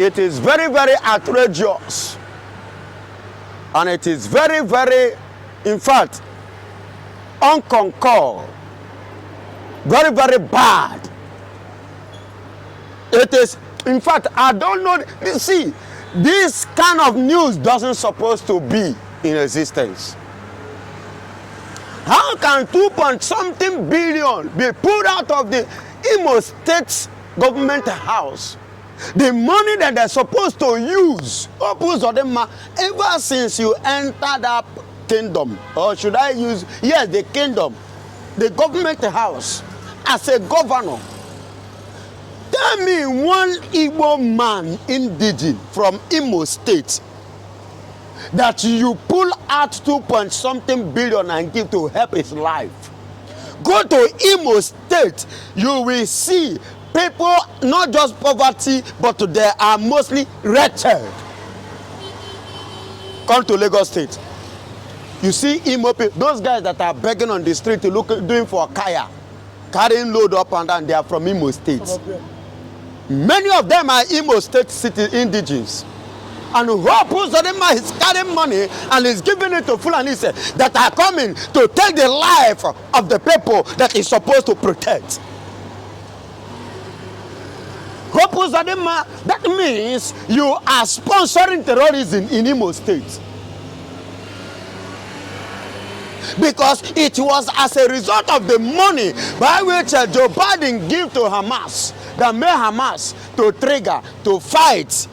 It is very, very outrageous. And it is very, very, in fact, unconcord. Very, very bad. It is, in fact, I don't know. See, this kind of news doesn't supposed to be in existence. How can 2-point-something billion be pulled out of the Imo State government house? The money that they're supposed to use, Uzodinma, ever since you entered that kingdom, or should I use, yes, the kingdom, the government house, as a governor. Tell me one Igbo man indigene from Imo State that you pull out 2-point-something billion and give to help his life. Go to Imo State, you will see people, not just poverty, but they are mostly wretched. Come to Lagos State. You see Imo people, those guys that are begging on the street to look doing for kaya, carrying load up and down, they are from Imo State. Many of them are Imo State city indigenes. And Hope Uzodinma is carrying money and is giving it to Fulani that are coming to take the life of the people that is supposed to protect. Hope Uzodinma, that means you are sponsoring terrorism in Imo State. Because it was as a result of the money by which Joe Biden gave to Hamas that made Hamas to trigger, to fight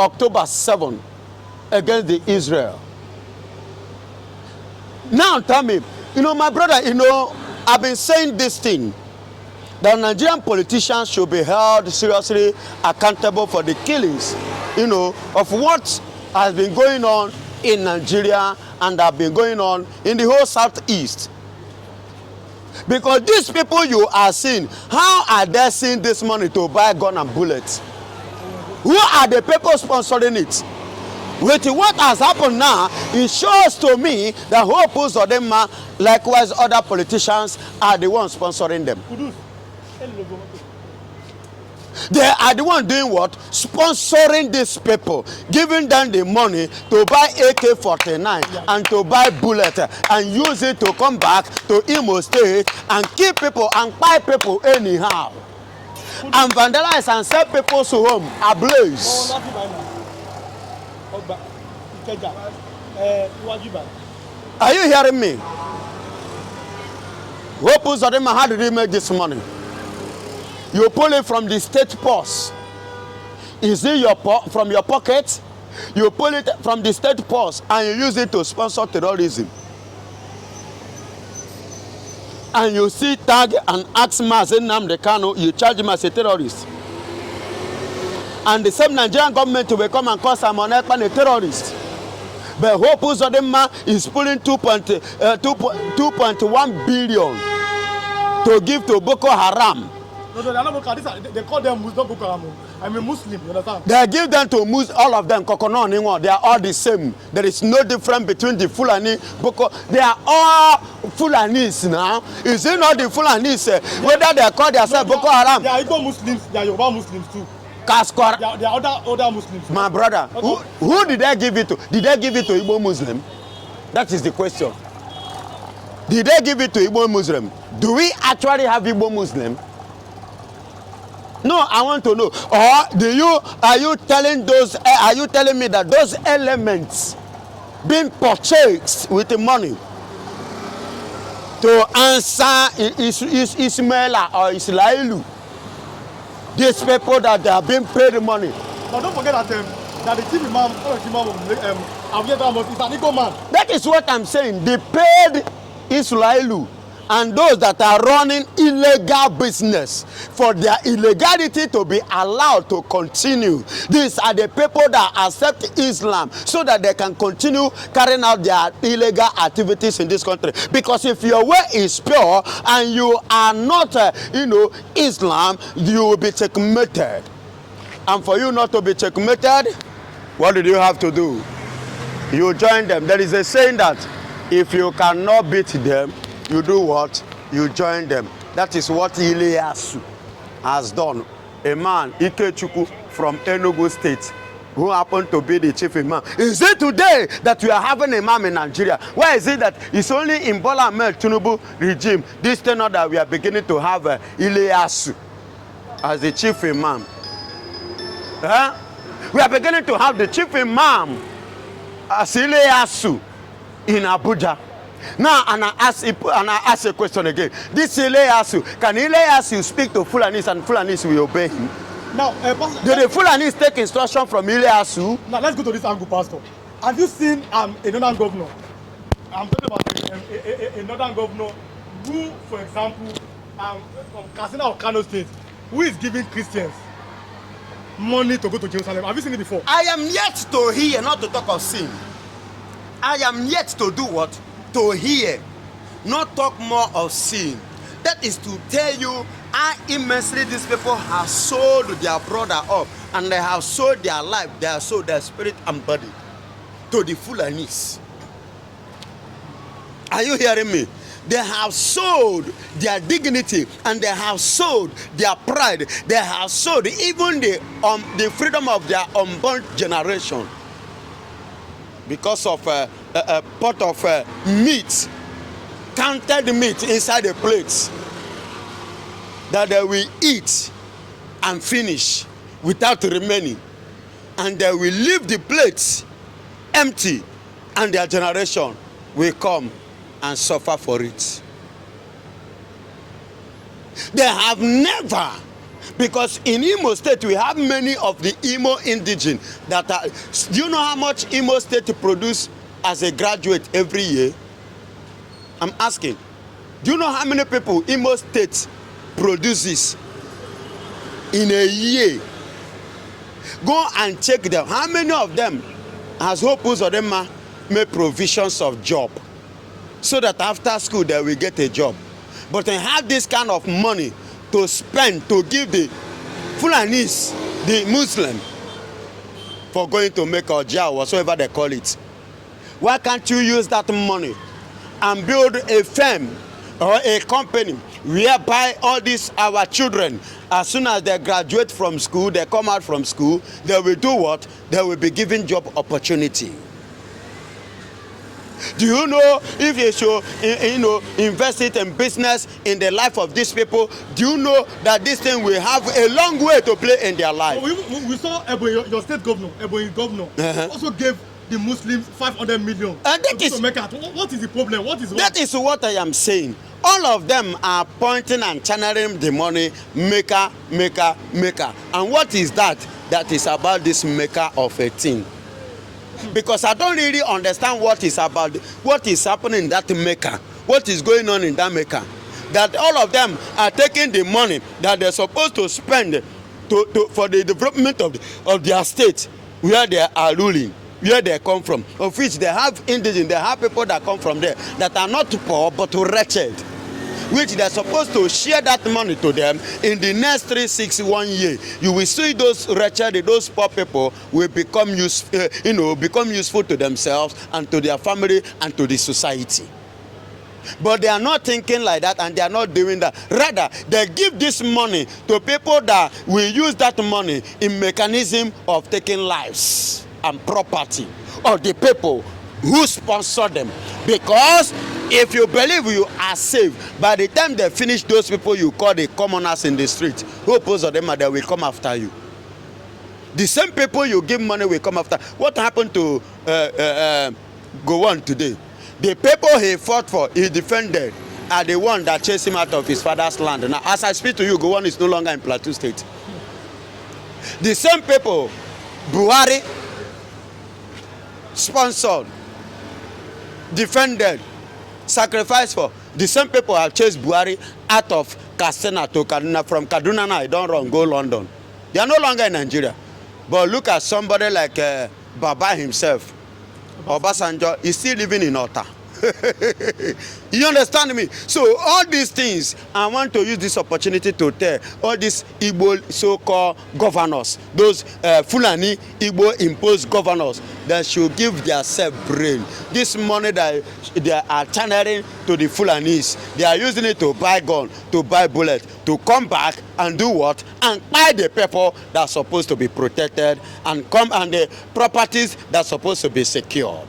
October 7 against the Israel. Now tell me, my brother, I've been saying this thing, that Nigerian politicians should be held seriously accountable for the killings, of what has been going on in Nigeria and have been going on in the whole Southeast. Because these people you are seeing, how are they seeing this money to buy gun and bullets? Who are the people sponsoring it? With what has happened now, it shows to me that Hope Uzodinma, likewise other politicians, are the ones sponsoring them. They are the ones doing what? Sponsoring these people, giving them the money to buy AK-49 and to buy bullets and use it to come back to Imo State and kill people and buy people anyhow. And vandalize and set people's home ablaze. Are you hearing me? Hope Uzodinma, how did he make this money? You pull it from the state purse. Is it from your pocket? You pull it from the state purse and you use it to sponsor terrorism. And you see tag and ask Mazen Namdekano, you charge him as a terrorist. And the same Nigerian government will come and call Simon Ekpan a terrorist. But Hope Uzodinma is pulling 2.1 billion to give to Boko Haram. No, they are not Boko Haram. They call them Boko Haram. I'm a Muslim, you understand? They give them to all of them. They are all the same. There is no difference between the Fulani, Boko. They are all Fulanis now. Is it not the Fulanis? Whether they call themselves Boko Haram. They are Igbo Muslims. They are Yoruba Muslims too. They are other Muslims. My brother, who did they give it to? Did they give it to Igbo Muslim? That is the question. Did they give it to Igbo Muslim? Do we actually have Igbo Muslim? No, I want to know. Or are you telling me that those elements being purchased with the money to answer Ismaila or Islailu, these people that they are being paid money? But don't forget that the chief imam is an Igbo man. That is what I'm saying. They paid Islailu and those that are running illegal business for their illegality to be allowed to continue. These are the people that accept Islam so that they can continue carrying out their illegal activities in this country. Because if your way is pure and you are not, Islam, you will be checkmated. And for you not to be checkmated, what did you have to do? You join them. There is a saying that if you cannot beat them, you do what? You join them. That is what Iliasu has done a man, Ikechukwu, from Enugu State, who happened to be the chief imam. Is it today that we are having a imam in Nigeria? Why is it that it's only in Bola Ahmed Tinubu regime, this tenure, that we are beginning to have Ileyasu as the chief imam? We are beginning to have the chief imam as Ileyasu in Abuja. Now, and I ask a question again. This Ileyasu, can Ileyasu speak to Fulanis and Fulanis will obey him? Now, do the Fulanis take instruction from Ileyasu? Now, let's go to this angle, Pastor. Have you seen a northern governor? I'm talking about a northern governor who, for example, from Katsina or Kano State, who is giving Christians money to go to Jerusalem? Have you seen it before? I am yet to hear, not to talk of sin. I am yet to do what? To hear, not talk more of sin. That is to tell you how immensely these people have sold their brother up, and they have sold their life, they have sold their spirit and body to the Fulanis. Are you hearing me? They have sold their dignity, and they have sold their pride. They have sold even the freedom of their unborn generation because of a pot of meat, counted meat inside the plates that they will eat and finish without remaining, and they will leave the plates empty, and their generation will come and suffer for it. They have never, because in Imo State we have many of the Imo indigenes that are, do you know how much Imo State produce as a graduate every year? I'm asking. Do you know how many people Imo State produces in a year? Go and check them. How many of them has Hope Uzodinma made provisions of job so that after school they will get a job? But they have this kind of money to spend to give the Fulanis, the Muslim, for going to Mecca or Jah, whatsoever they call it. Why can't you use that money and build a firm or a company whereby all these our children, as soon as they graduate from school, they come out from school, they will do what? They will be given job opportunity. Do you know if you should invest it in business in the life of these people? Do you know that this thing will have a long way to play in their life? We saw your state governor, Ebonyi governor, also gave the Muslims 500 million. And that is, what is the problem? What is wrong? That is what I am saying. All of them are pointing and channeling the money, Mecca, Mecca, Mecca. And what is that? That is about this Mecca of a thing. Because I don't really understand what is about, what is happening in that Mecca, what is going on in that Mecca. That all of them are taking the money that they're supposed to spend for the development of their state, where they are ruling, where they come from, of which they have indigenous, they have people that come from there that are not poor but wretched, which they're supposed to share that money to them. In the next 3, 6, 1 year, you will see those wretched, those poor people will become become useful to themselves and to their family and to the society. But they are not thinking like that, and they are not doing that. Rather, they give this money to people that will use that money in mechanism of taking lives and property of the people who sponsor them. Because if you believe you are saved, by the time they finish those people you call the commoners in the street, who oppose them, they will come after you. The same people you give money will come after. What happened to Gowon today? The people he fought for, he defended, are the one that chased him out of his father's land. Now, as I speak to you, Gowon is no longer in Plateau State. The same people Buhari sponsored, defended, sacrificed for, the same people have chased Buhari out of Katsina to Kaduna. From Kaduna now, he don't run, go London. They are no longer in Nigeria. But look at somebody like Baba himself. Obasanjo is still living in Ota. You understand me? So all these things, I want to use this opportunity to tell all these Igbo so-called governors, those Fulani Igbo imposed governors, that should give themselves brain. This money that they are channeling to the Fulanis, they are using it to buy gun, to buy bullet, to come back and do what? And buy the people that are supposed to be protected, and come and the properties that are supposed to be secure.